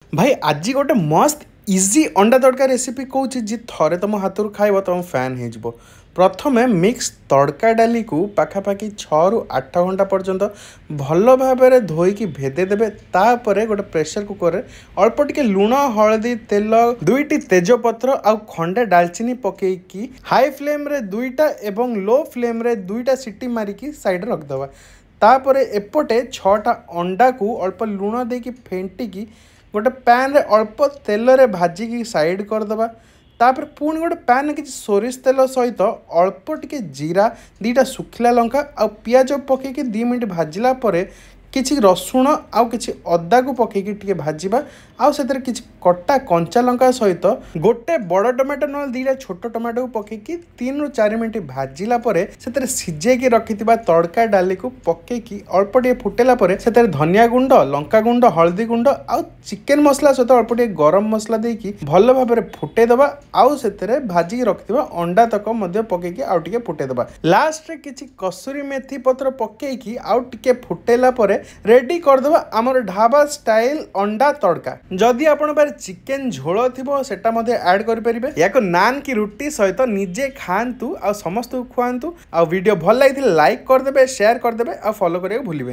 भाई आज गोटे मस्त इजी अंडा तड़का रेसिपी कौन जी थरे तुम हाथ खाइब तुम फैन हो। प्रथमे मिक्स तड़का डाली को पाखापाखि 6 ରୁ 8 घंटा पर्यंत भल भाव धोईकी भेदेदेवे। तापर गोटे प्रेसर कुकर रे अल्प टिके लुण हलदी तेल 2टी तेजपत्र आउ खंडे डालचीनी पकईकी हाई फ्लेम रे 2टा एवं लो फ्लेम रे 2टा सीटी मारिकी साइड रखदवा। तापर एपटे 6टा अंडा को अल्प लुण देकी फेंटिकी गोटे पैन रे अल्प तेल रे भाजिकी साइड करदबा। तापर पुणी गोटे पैन कि सोरिष तेल सहित अल्प टिके जीरा 2टा सुखिला लंका आ पियाज पकईकी 2 मिनट भाजिला परे किछि रसुण आउ किछि अदा को पकईकी टिके भाजिबा। आउ सेतरे किछि कट्टा कंचा लंका सहित गोटे बड़ टमाटो न 2टा छोट टमाटो को पकईकी 3 ରୁ 4 मिनट भाजिला परे सेतरे सिजेकी रखिथिबा तड़का डाली को पकईकी अल्प टिके फुटेला परे सेतरे धनिया गुंड लंका गुंड हल्दी गुंड आउ चिकेन मसला सहित अल्प टिके गरम मसला देकी भल भाबरे फुटे दबा। आउ सेतरे भाजिकी रखिथिबा अंडा तक मध्य पकईकी आउ टिके फुटे दबा। लास्ट रे किछि कसूरी मेथी पत्र पकईकी आउ टिके फुटेला परे रेडी करदबा आमर ढाबा स्टाइल अंडा तड़का। जदि आपण पारे चिकेन झोल थिबो सेटा मध्ये ऐड करि परिबे। याको नान की रोटी सहित निजे खांतु आ समस्त खुआंतु। आ वीडियो भल लागिथिले लाइक कर देबे शेयर कर देबे आ फॉलो करियो भूलिबे।